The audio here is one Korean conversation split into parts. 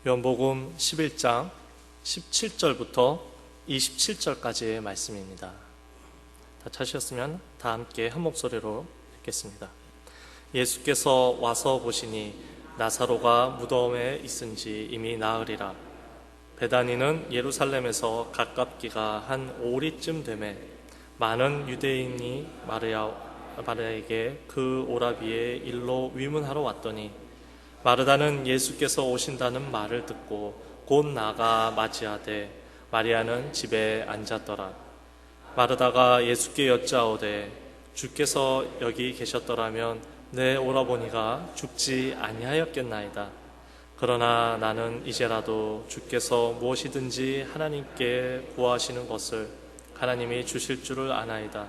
요한복음 11장 17절부터 27절까지의 말씀입니다. 다 찾으셨으면 다 함께 한 목소리로 읽겠습니다. 예수께서 와서 보시니 나사로가 무덤에 있은지 이미 나으리라. 베다니는 예루살렘에서 가깝기가 한 오리쯤 되매 많은 유대인이 마르다에게 그 오라비의 일로 위문하러 왔더니 마르다는 예수께서 오신다는 말을 듣고 곧 나가 맞이하되 마리아는 집에 앉았더라. 마르다가 예수께 여짜오되 주께서 여기 계셨더라면 내 오라버니가 죽지 아니하였겠나이다. 그러나 나는 이제라도 주께서 무엇이든지 하나님께 구하시는 것을 하나님이 주실 줄을 아나이다.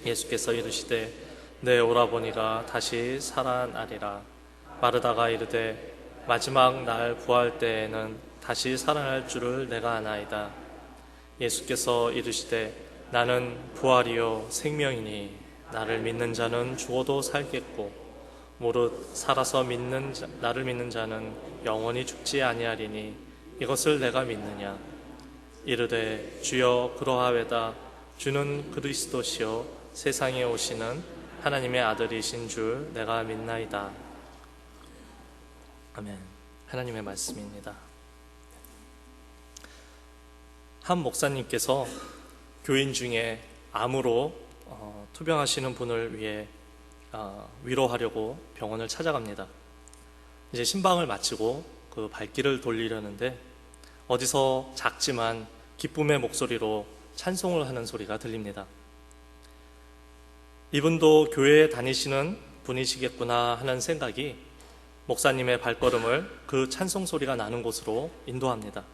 예수께서 이르시되 내 오라버니가 다시 살아나리라. 마르다가 이르되 마지막 날 부활 때에는 다시 살아날 줄을 내가 아나이다. 예수께서 이르시되 나는 부활이요 생명이니 나를 믿는 자는 죽어도 살겠고 무릇 살아서 나를 믿는 자는 영원히 죽지 아니하리니 이것을 내가 믿느냐. 이르되 주여 그러하외다. 주는 그리스도시요 세상에 오시는 하나님의 아들이신 줄 내가 믿나이다. 아멘. 하나님의 말씀입니다. 한 목사님께서 교인 중에 암으로 투병하시는 분을 위해 위로하려고 병원을 찾아갑니다. 이제 신방을 마치고 그 발길을 돌리려는데 어디서 작지만 기쁨의 목소리로 찬송을 하는 소리가 들립니다. 이분도 교회에 다니시는 분이시겠구나 하는 생각이 목사님의 발걸음을 그 찬송 소리가 나는 곳으로 인도합니다.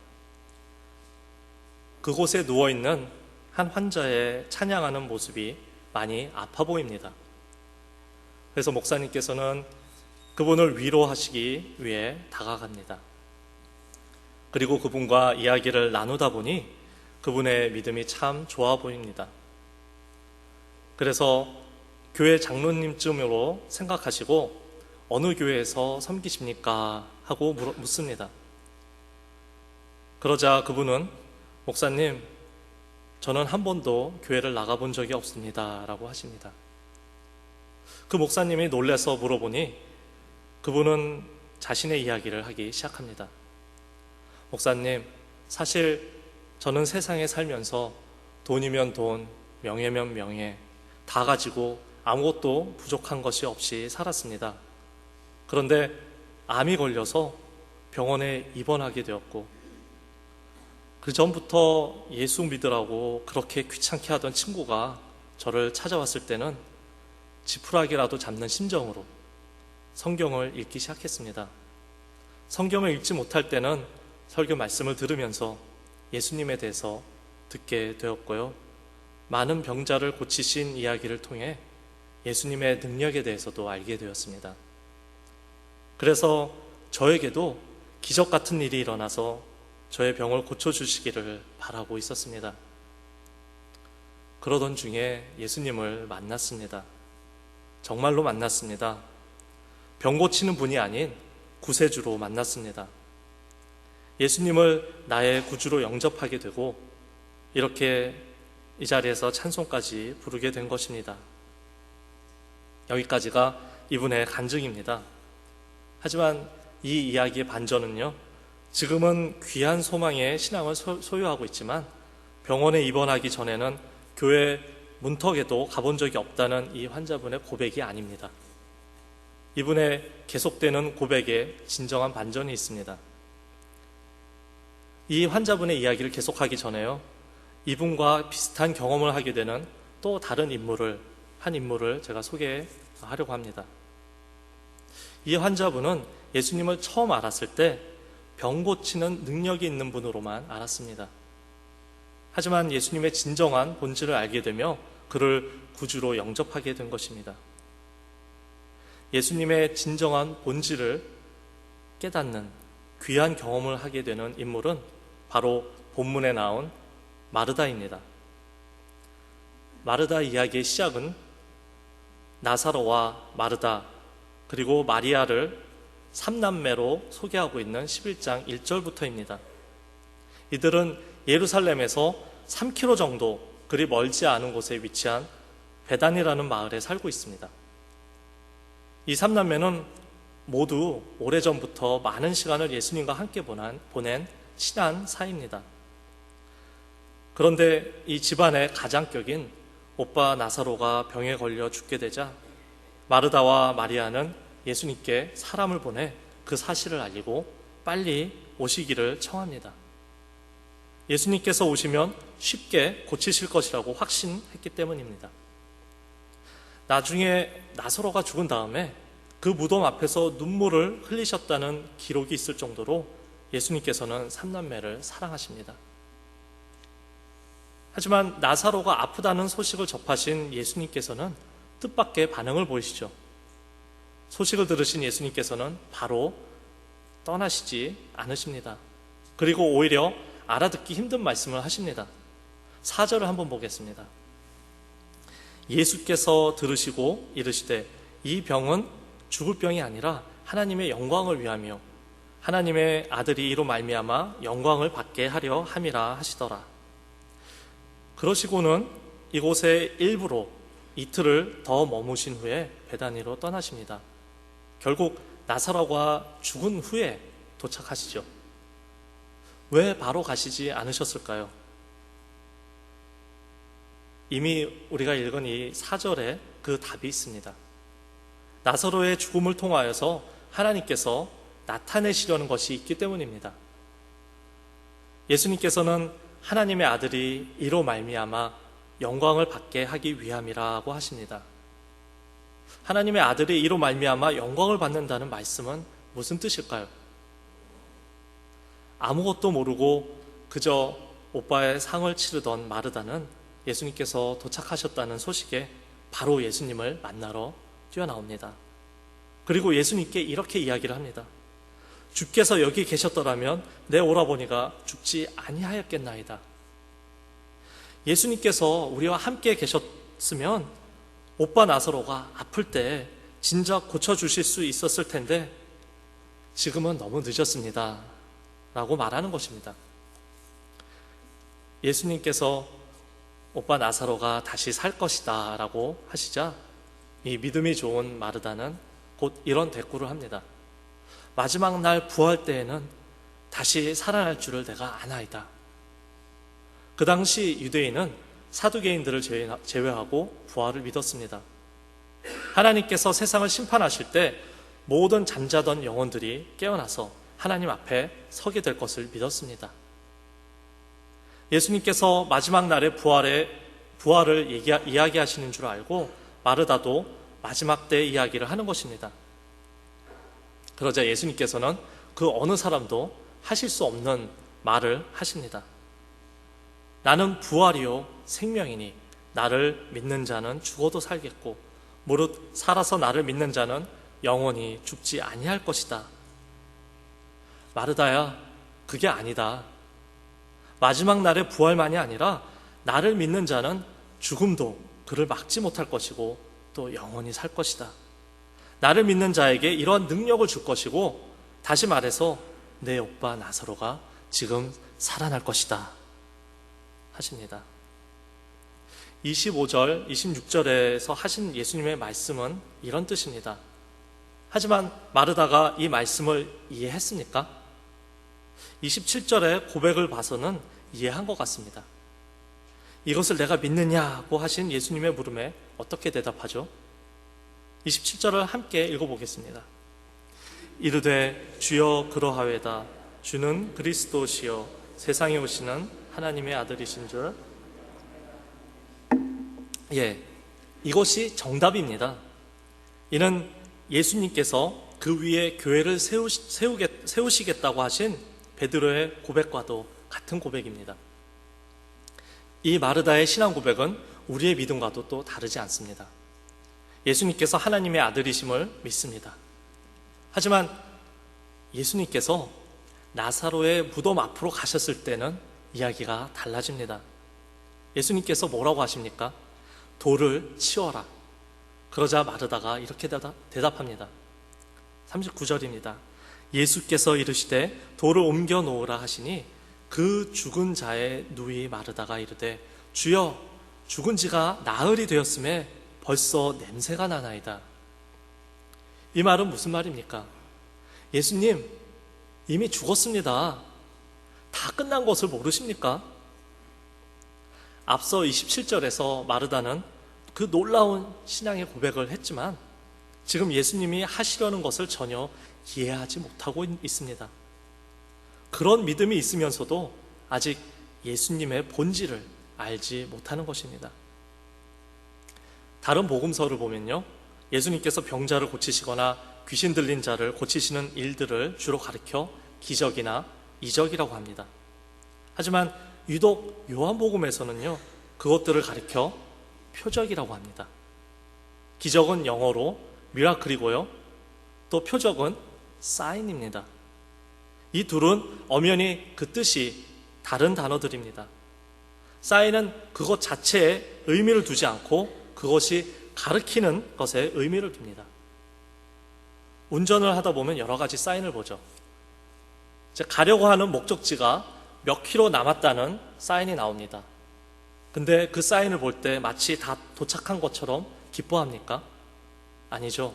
그곳에 누워있는 한 환자의 찬양하는 모습이 많이 아파 보입니다. 그래서 목사님께서는 그분을 위로하시기 위해 다가갑니다. 그리고 그분과 이야기를 나누다 보니 그분의 믿음이 참 좋아 보입니다. 그래서 교회 장로님쯤으로 생각하시고 어느 교회에서 섬기십니까? 하고 묻습니다. 그러자 그분은 목사님, 저는 한 번도 교회를 나가본 적이 없습니다. 라고 하십니다. 그 목사님이 놀라서 물어보니 그분은 자신의 이야기를 하기 시작합니다. 목사님, 사실 저는 세상에 살면서 돈이면 돈, 명예면 명예 다 가지고 아무것도 부족한 것이 없이 살았습니다. 그런데 암이 걸려서 병원에 입원하게 되었고 그 전부터 예수 믿으라고 그렇게 귀찮게 하던 친구가 저를 찾아왔을 때는 지푸라기라도 잡는 심정으로 성경을 읽기 시작했습니다. 성경을 읽지 못할 때는 설교 말씀을 들으면서 예수님에 대해서 듣게 되었고요. 많은 병자를 고치신 이야기를 통해 예수님의 능력에 대해서도 알게 되었습니다. 그래서 저에게도 기적 같은 일이 일어나서 저의 병을 고쳐주시기를 바라고 있었습니다. 그러던 중에 예수님을 만났습니다. 정말로 만났습니다. 병 고치는 분이 아닌 구세주로 만났습니다. 예수님을 나의 구주로 영접하게 되고 이렇게 이 자리에서 찬송까지 부르게 된 것입니다. 여기까지가 이분의 간증입니다. 하지만 이 이야기의 반전은요, 지금은 귀한 소망의 신앙을 소유하고 있지만 병원에 입원하기 전에는 교회 문턱에도 가본 적이 없다는 이 환자분의 고백이 아닙니다. 이분의 계속되는 고백에 진정한 반전이 있습니다. 이 환자분의 이야기를 계속하기 전에요, 이분과 비슷한 경험을 하게 되는 또 다른 한 인물을 제가 소개하려고 합니다. 이 환자분은 예수님을 처음 알았을 때 병 고치는 능력이 있는 분으로만 알았습니다. 하지만 예수님의 진정한 본질을 알게 되며 그를 구주로 영접하게 된 것입니다. 예수님의 진정한 본질을 깨닫는 귀한 경험을 하게 되는 인물은 바로 본문에 나온 마르다입니다. 마르다 이야기의 시작은 나사로와 마르다 그리고 마리아를 삼남매로 소개하고 있는 11장 1절부터입니다. 이들은 예루살렘에서 3km 정도 그리 멀지 않은 곳에 위치한 베단이라는 마을에 살고 있습니다. 이 삼남매는 모두 오래전부터 많은 시간을 예수님과 함께 보낸 친한 사이입니다. 그런데 이 집안의 가장격인 오빠 나사로가 병에 걸려 죽게 되자 마르다와 마리아는 예수님께 사람을 보내 그 사실을 알리고 빨리 오시기를 청합니다. 예수님께서 오시면 쉽게 고치실 것이라고 확신했기 때문입니다. 나중에 나사로가 죽은 다음에 그 무덤 앞에서 눈물을 흘리셨다는 기록이 있을 정도로 예수님께서는 삼남매를 사랑하십니다. 하지만 나사로가 아프다는 소식을 접하신 예수님께서는 뜻밖의 반응을 보이시죠. 소식을 들으신 예수님께서는 바로 떠나시지 않으십니다. 그리고 오히려 알아듣기 힘든 말씀을 하십니다. 4절을 한번 보겠습니다. 예수께서 들으시고 이르시되 이 병은 죽을 병이 아니라 하나님의 영광을 위하며 하나님의 아들이 이로 말미암아 영광을 받게 하려 함이라 하시더라. 그러시고는 이곳에 일부러 이틀을 더 머무신 후에 베다니로 떠나십니다. 결국 나사로가 죽은 후에 도착하시죠. 왜 바로 가시지 않으셨을까요? 이미 우리가 읽은 이 4절에 그 답이 있습니다. 나사로의 죽음을 통하여서 하나님께서 나타내시려는 것이 있기 때문입니다. 예수님께서는 하나님의 아들이 이로 말미암아 영광을 받게 하기 위함이라고 하십니다. 하나님의 아들이 이로 말미암아 영광을 받는다는 말씀은 무슨 뜻일까요? 아무것도 모르고 그저 오빠의 상을 치르던 마르다는 예수님께서 도착하셨다는 소식에 바로 예수님을 만나러 뛰어나옵니다. 그리고 예수님께 이렇게 이야기를 합니다. 주께서 여기 계셨더라면 내 오라버니가 죽지 아니하였겠나이다. 예수님께서 우리와 함께 계셨으면 오빠 나사로가 아플 때 진작 고쳐주실 수 있었을 텐데 지금은 너무 늦었습니다 라고 말하는 것입니다. 예수님께서 오빠 나사로가 다시 살 것이다 라고 하시자 이 믿음이 좋은 마르다는 곧 이런 대꾸를 합니다. 마지막 날 부활 때에는 다시 살아날 줄을 내가 아나이다. 그 당시 유대인은 사두개인들을 제외하고 부활을 믿었습니다. 하나님께서 세상을 심판하실 때 모든 잠자던 영혼들이 깨어나서 하나님 앞에 서게 될 것을 믿었습니다. 예수님께서 마지막 날의 부활을 이야기하시는 줄 알고 마르다도 마지막 때 이야기를 하는 것입니다. 그러자 예수님께서는 그 어느 사람도 하실 수 없는 말을 하십니다. 나는 부활이요 생명이니 나를 믿는 자는 죽어도 살겠고 무릇 살아서 나를 믿는 자는 영원히 죽지 아니할 것이다. 마르다야, 그게 아니다. 마지막 날의 부활만이 아니라 나를 믿는 자는 죽음도 그를 막지 못할 것이고 또 영원히 살 것이다. 나를 믿는 자에게 이러한 능력을 줄 것이고 다시 말해서 내 오빠 나사로가 지금 살아날 것이다 하십니다. 25절, 26절에서 하신 예수님의 말씀은 이런 뜻입니다. 하지만 마르다가 이 말씀을 이해했습니까? 27절의 고백을 봐서는 이해한 것 같습니다. 이것을 내가 믿느냐고 하신 예수님의 물음에 어떻게 대답하죠? 27절을 함께 읽어보겠습니다. 이르되 주여 그러하외다. 주는 그리스도시요 세상에 오시는 하나님의 아들이신 줄. 이것이 정답입니다. 이는 예수님께서 그 위에 교회를 세우시겠다고 하신 베드로의 고백과도 같은 고백입니다. 이 마르다의 신앙 고백은 우리의 믿음과도 또 다르지 않습니다. 예수님께서 하나님의 아들이심을 믿습니다. 하지만 예수님께서 나사로의 무덤 앞으로 가셨을 때는 이야기가 달라집니다. 예수님께서 뭐라고 하십니까? 돌을 치워라. 그러자 마르다가 이렇게 대답합니다. 39절입니다. 예수께서 이르시되 돌을 옮겨 놓으라 하시니 그 죽은 자의 누이 마르다가 이르되 주여 죽은 지가 나흘이 되었음에 벌써 냄새가 나나이다. 이 말은 무슨 말입니까? 예수님 이미 죽었습니다. 다 끝난 것을 모르십니까? 앞서 27절에서 마르다는 그 놀라운 신앙의 고백을 했지만 지금 예수님이 하시려는 것을 전혀 이해하지 못하고 있습니다. 그런 믿음이 있으면서도 아직 예수님의 본질을 알지 못하는 것입니다. 다른 복음서를 보면요, 예수님께서 병자를 고치시거나 귀신 들린 자를 고치시는 일들을 주로 가리켜 기적이나 이적이라고 합니다. 하지만 유독 요한복음에서는요, 그것들을 가리켜 표적이라고 합니다. 기적은 영어로 미라클이고요, 또 표적은 사인입니다. 이 둘은 엄연히 그 뜻이 다른 단어들입니다. 사인은 그것 자체에 의미를 두지 않고 그것이 가리키는 것에 의미를 둡니다. 운전을 하다 보면 여러 가지 사인을 보죠. 가려고 하는 목적지가 몇 킬로 남았다는 사인이 나옵니다. 근데 그 사인을 볼 때 마치 다 도착한 것처럼 기뻐합니까? 아니죠.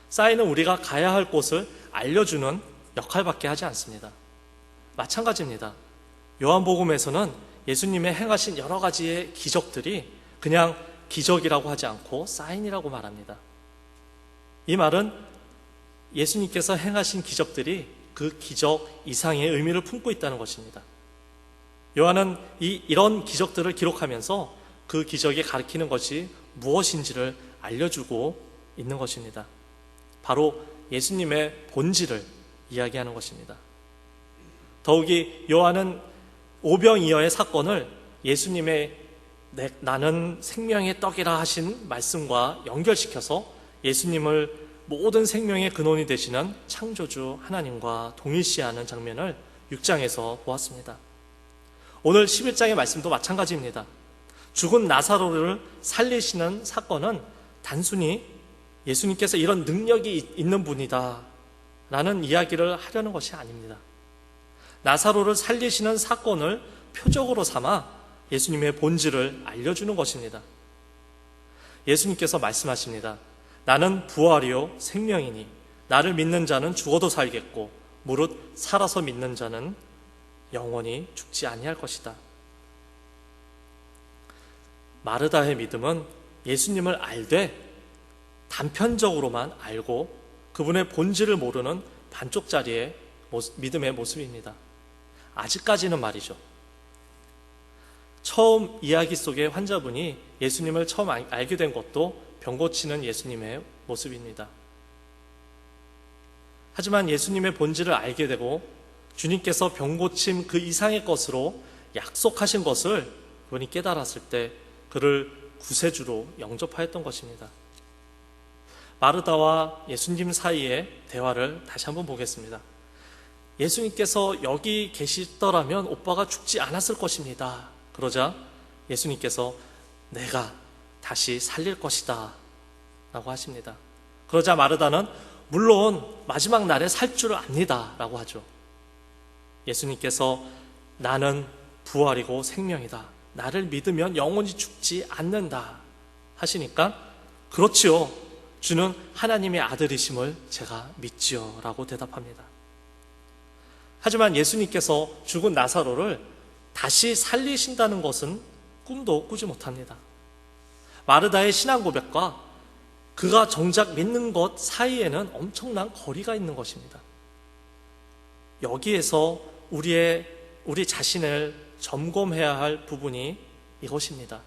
사인은 우리가 가야 할 곳을 알려주는 역할밖에 하지 않습니다. 마찬가지입니다. 요한복음에서는 예수님의 행하신 여러 가지의 기적들이 그냥 기적이라고 하지 않고 사인이라고 말합니다. 이 말은 예수님께서 행하신 기적들이 그 기적 이상의 의미를 품고 있다는 것입니다. 요한은 이런 기적들을 기록하면서 그 기적이 가리키는 것이 무엇인지를 알려주고 있는 것입니다. 바로 예수님의 본질을 이야기하는 것입니다. 더욱이 요한은 오병이어의 사건을 예수님의 나는 생명의 떡이라 하신 말씀과 연결시켜서 예수님을 모든 생명의 근원이 되시는 창조주 하나님과 동일시하는 장면을 6장에서 보았습니다. 오늘 11장의 말씀도 마찬가지입니다. 죽은 나사로를 살리시는 사건은 단순히 예수님께서 이런 능력이 있는 분이다 라는 이야기를 하려는 것이 아닙니다. 나사로를 살리시는 사건을 표적으로 삼아 예수님의 본질을 알려주는 것입니다. 예수님께서 말씀하십니다. 나는 부활이요 생명이니 나를 믿는 자는 죽어도 살겠고 무릇 살아서 믿는 자는 영원히 죽지 아니할 것이다. 마르다의 믿음은 예수님을 알되 단편적으로만 알고 그분의 본질을 모르는 반쪽짜리의 믿음의 모습입니다. 아직까지는 말이죠. 처음 이야기 속의 환자분이 예수님을 처음 알게 된 것도 병 고치는 예수님의 모습입니다. 하지만 예수님의 본질을 알게 되고 주님께서 병 고침 그 이상의 것으로 약속하신 것을 그분이 깨달았을 때 그를 구세주로 영접하였던 것입니다. 마르다와 예수님 사이의 대화를 다시 한번 보겠습니다. 예수님께서 여기 계시더라면 오빠가 죽지 않았을 것입니다. 그러자 예수님께서 내가 다시 살릴 것이다 라고 하십니다. 그러자 마르다는 물론 마지막 날에 살 줄 압니다 라고 하죠. 예수님께서 나는 부활이고 생명이다. 나를 믿으면 영원히 죽지 않는다 하시니까 그렇지요. 주는 하나님의 아들이심을 제가 믿지요 라고 대답합니다. 하지만 예수님께서 죽은 나사로를 다시 살리신다는 것은 꿈도 꾸지 못합니다. 마르다의 신앙 고백과 그가 정작 믿는 것 사이에는 엄청난 거리가 있는 것입니다. 여기에서 우리 자신을 점검해야 할 부분이 이것입니다.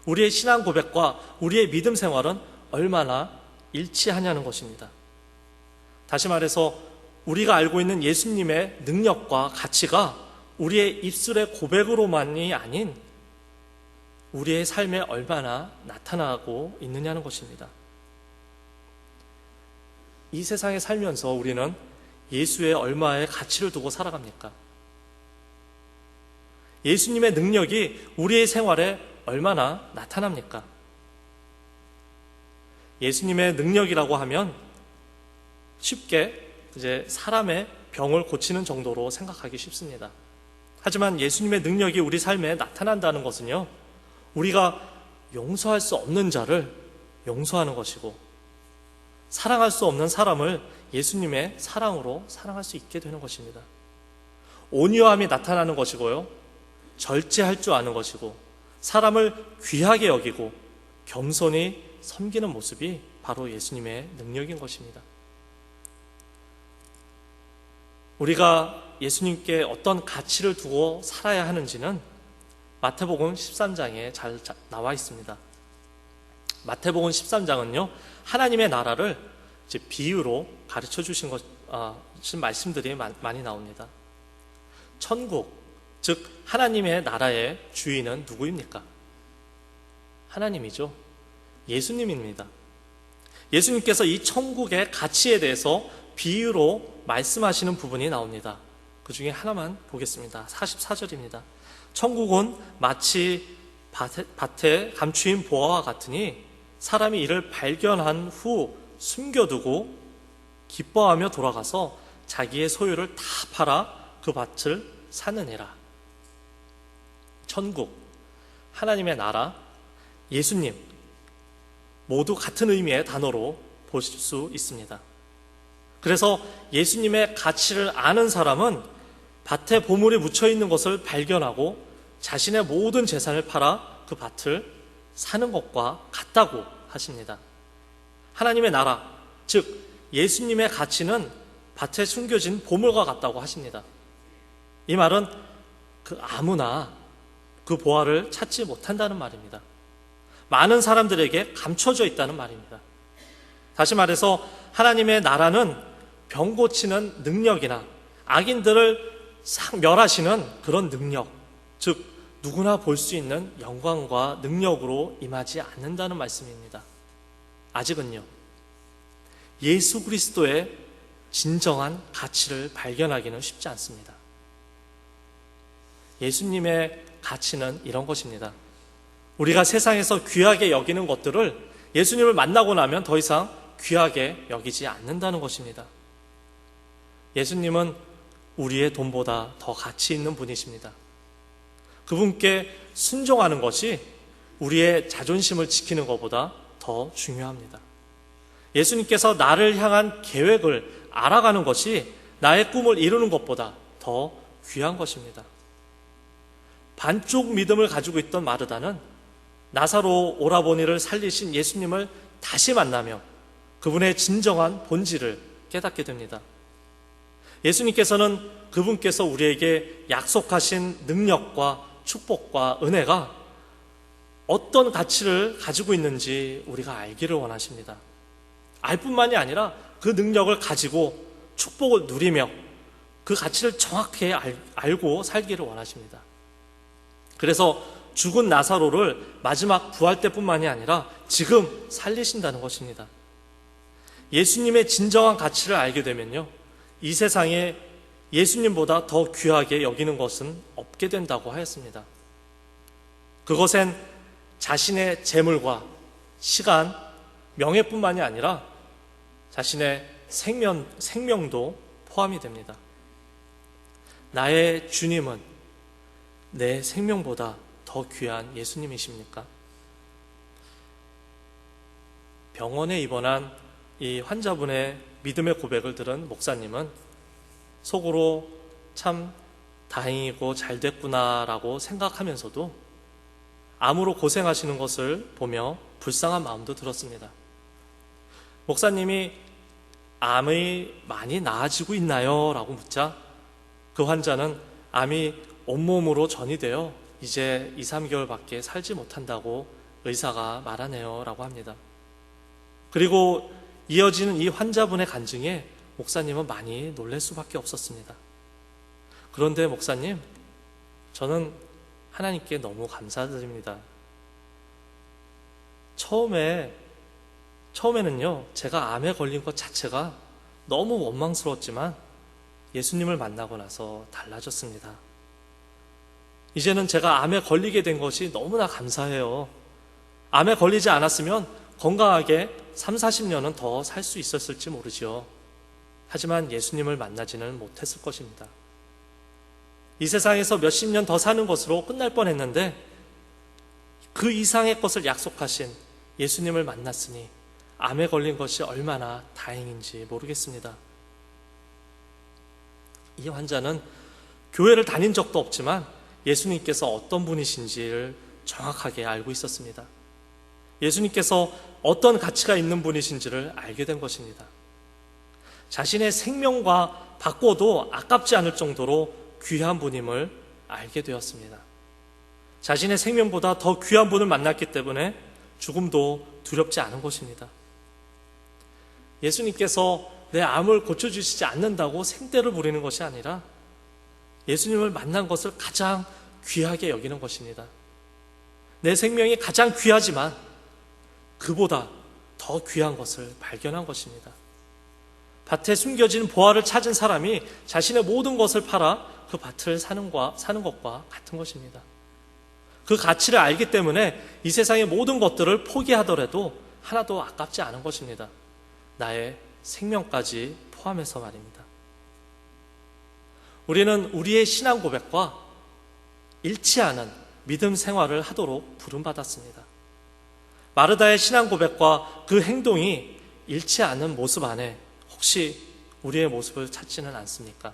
우리의 신앙 고백과 우리의 믿음 생활은 얼마나 일치하냐는 것입니다. 다시 말해서 우리가 알고 있는 예수님의 능력과 가치가 우리의 입술의 고백으로만이 아닌 우리의 삶에 얼마나 나타나고 있느냐는 것입니다. 이 세상에 살면서 우리는 예수의 얼마의 가치를 두고 살아갑니까? 예수님의 능력이 우리의 생활에 얼마나 나타납니까? 예수님의 능력이라고 하면 쉽게 이제 사람의 병을 고치는 정도로 생각하기 쉽습니다. 하지만 예수님의 능력이 우리 삶에 나타난다는 것은요, 우리가 용서할 수 없는 자를 용서하는 것이고, 사랑할 수 없는 사람을 예수님의 사랑으로 사랑할 수 있게 되는 것입니다. 온유함이 나타나는 것이고요, 절제할 줄 아는 것이고, 사람을 귀하게 여기고 겸손히 섬기는 모습이 바로 예수님의 능력인 것입니다. 우리가 예수님께 어떤 가치를 두고 살아야 하는지는 마태복음 13장에 잘 나와 있습니다. 마태복음 13장은요, 하나님의 나라를 이제 비유로 가르쳐 주신 말씀들이 많이 나옵니다. 천국, 즉 하나님의 나라의 주인은 누구입니까? 하나님이죠. 예수님입니다. 예수님께서 이 천국의 가치에 대해서 비유로 말씀하시는 부분이 나옵니다. 그 중에 하나만 보겠습니다. 44절입니다. 천국은 마치 밭에 감추인 보화와 같으니 사람이 이를 발견한 후 숨겨두고 기뻐하며 돌아가서 자기의 소유를 다 팔아 그 밭을 사느니라. 천국, 하나님의 나라, 예수님 모두 같은 의미의 단어로 보실 수 있습니다. 그래서 예수님의 가치를 아는 사람은 밭에 보물이 묻혀있는 것을 발견하고 자신의 모든 재산을 팔아 그 밭을 사는 것과 같다고 하십니다. 하나님의 나라, 즉 예수님의 가치는 밭에 숨겨진 보물과 같다고 하십니다. 이 말은 그 아무나 그 보화를 찾지 못한다는 말입니다. 많은 사람들에게 감춰져 있다는 말입니다. 다시 말해서 하나님의 나라는 병 고치는 능력이나 악인들을 싹 멸하시는 그런 능력, 즉 누구나 볼 수 있는 영광과 능력으로 임하지 않는다는 말씀입니다. 아직은요, 예수 그리스도의 진정한 가치를 발견하기는 쉽지 않습니다. 예수님의 가치는 이런 것입니다. 우리가 세상에서 귀하게 여기는 것들을 예수님을 만나고 나면 더 이상 귀하게 여기지 않는다는 것입니다. 예수님은 우리의 돈보다 더 가치 있는 분이십니다. 그분께 순종하는 것이 우리의 자존심을 지키는 것보다 더 중요합니다. 예수님께서 나를 향한 계획을 알아가는 것이 나의 꿈을 이루는 것보다 더 귀한 것입니다. 반쪽 믿음을 가지고 있던 마르다는 나사로 오라버니를 살리신 예수님을 다시 만나며 그분의 진정한 본질을 깨닫게 됩니다. 예수님께서는 그분께서 우리에게 약속하신 능력과 축복과 은혜가 어떤 가치를 가지고 있는지 우리가 알기를 원하십니다. 알 뿐만이 아니라 그 능력을 가지고 축복을 누리며 그 가치를 정확히 알고 살기를 원하십니다. 그래서 죽은 나사로를 마지막 부활 때뿐만이 아니라 지금 살리신다는 것입니다. 예수님의 진정한 가치를 알게 되면요, 이 세상에 예수님보다 더 귀하게 여기는 것은 없게 된다고 하였습니다. 그것엔 자신의 재물과 시간, 명예뿐만이 아니라 자신의 생명도 포함이 됩니다. 나의 주님은 내 생명보다 더 귀한 예수님이십니까? 병원에 입원한 이 환자분의 믿음의 고백을 들은 목사님은 속으로 참 다행이고 잘 됐구나라고 생각하면서도 암으로 고생하시는 것을 보며 불쌍한 마음도 들었습니다. 목사님이 암이 많이 나아지고 있나요? 라고 묻자 그 환자는 암이 온몸으로 전이되어 이제 2, 3개월밖에 살지 못한다고 의사가 말하네요 라고 합니다. 그리고 이어지는 이 환자분의 간증에 목사님은 많이 놀랄 수밖에 없었습니다. 그런데 목사님, 저는 하나님께 너무 감사드립니다. 처음에는요, 제가 암에 걸린 것 자체가 너무 원망스러웠지만 예수님을 만나고 나서 달라졌습니다. 이제는 제가 암에 걸리게 된 것이 너무나 감사해요. 암에 걸리지 않았으면 건강하게 30, 40년은 더 살 수 있었을지 모르죠. 하지만 예수님을 만나지는 못했을 것입니다. 이 세상에서 몇십 년 더 사는 것으로 끝날 뻔했는데 그 이상의 것을 약속하신 예수님을 만났으니 암에 걸린 것이 얼마나 다행인지 모르겠습니다. 이 환자는 교회를 다닌 적도 없지만 예수님께서 어떤 분이신지를 정확하게 알고 있었습니다. 예수님께서 어떤 가치가 있는 분이신지를 알게 된 것입니다. 자신의 생명과 바꿔도 아깝지 않을 정도로 귀한 분임을 알게 되었습니다. 자신의 생명보다 더 귀한 분을 만났기 때문에 죽음도 두렵지 않은 것입니다. 예수님께서 내 암을 고쳐주시지 않는다고 생떼를 부리는 것이 아니라 예수님을 만난 것을 가장 귀하게 여기는 것입니다. 내 생명이 가장 귀하지만 그보다 더 귀한 것을 발견한 것입니다. 밭에 숨겨진 보화를 찾은 사람이 자신의 모든 것을 팔아 그 밭을 사는 것과 같은 것입니다. 그 가치를 알기 때문에 이 세상의 모든 것들을 포기하더라도 하나도 아깝지 않은 것입니다. 나의 생명까지 포함해서 말입니다. 우리는 우리의 신앙 고백과 일치하는 믿음 생활을 하도록 부름받았습니다. 마르다의 신앙 고백과 그 행동이 일치 않는 모습 안에 혹시 우리의 모습을 찾지는 않습니까?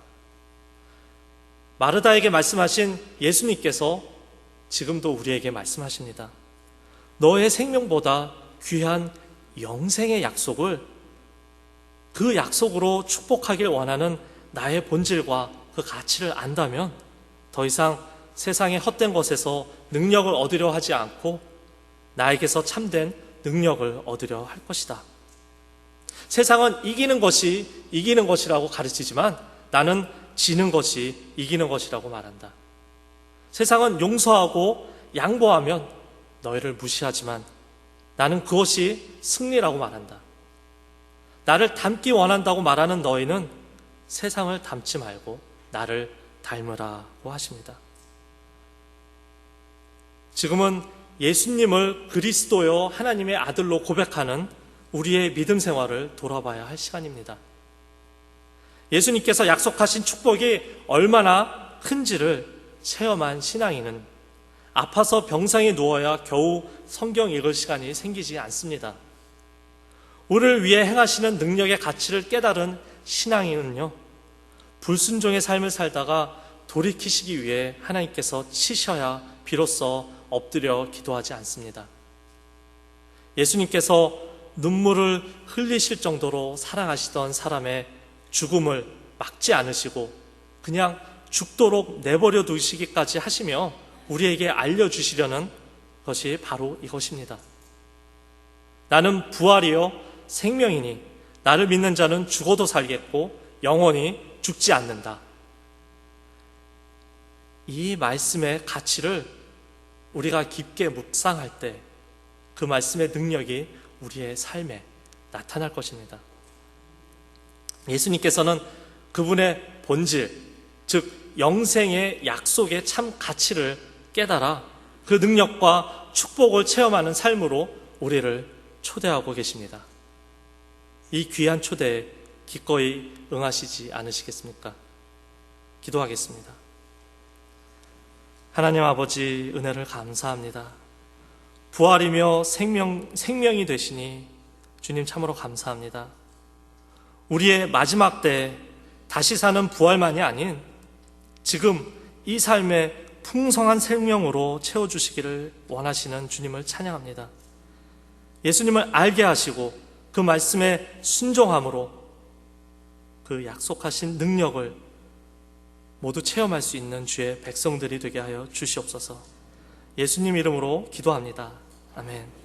마르다에게 말씀하신 예수님께서 지금도 우리에게 말씀하십니다. 너의 생명보다 귀한 영생의 약속을 그 약속으로 축복하길 원하는 나의 본질과 그 가치를 안다면 더 이상 세상의 헛된 것에서 능력을 얻으려 하지 않고 나에게서 참된 능력을 얻으려 할 것이다. 세상은 이기는 것이 이기는 것이라고 가르치지만 나는 지는 것이 이기는 것이라고 말한다. 세상은 용서하고 양보하면 너희를 무시하지만 나는 그것이 승리라고 말한다. 나를 닮기 원한다고 말하는 너희는 세상을 닮지 말고 나를 닮으라고 하십니다. 지금은 예수님을 그리스도여 하나님의 아들로 고백하는 우리의 믿음 생활을 돌아봐야 할 시간입니다. 예수님께서 약속하신 축복이 얼마나 큰지를 체험한 신앙인은 아파서 병상에 누워야 겨우 성경 읽을 시간이 생기지 않습니다. 우리를 위해 행하시는 능력의 가치를 깨달은 신앙인은요, 불순종의 삶을 살다가 돌이키시기 위해 하나님께서 치셔야 비로소 엎드려 기도하지 않습니다. 예수님께서 눈물을 흘리실 정도로 사랑하시던 사람의 죽음을 막지 않으시고 그냥 죽도록 내버려 두시기까지 하시며 우리에게 알려주시려는 것이 바로 이것입니다. 나는 부활이요 생명이니 나를 믿는 자는 죽어도 살겠고 영원히 죽지 않는다. 이 말씀의 가치를 우리가 깊게 묵상할 때 그 말씀의 능력이 우리의 삶에 나타날 것입니다. 예수님께서는 그분의 본질, 즉 영생의 약속의 참 가치를 깨달아 그 능력과 축복을 체험하는 삶으로 우리를 초대하고 계십니다. 이 귀한 초대에 기꺼이 응하시지 않으시겠습니까? 기도하겠습니다. 하나님 아버지, 은혜를 감사합니다. 부활이며 생명이 되시니 주님 참으로 감사합니다. 우리의 마지막 때 다시 사는 부활만이 아닌 지금 이 삶의 풍성한 생명으로 채워주시기를 원하시는 주님을 찬양합니다. 예수님을 알게 하시고 그 말씀에 순종함으로 그 약속하신 능력을 모두 체험할 수 있는 주의 백성들이 되게 하여 주시옵소서. 예수님 이름으로 기도합니다. 아멘.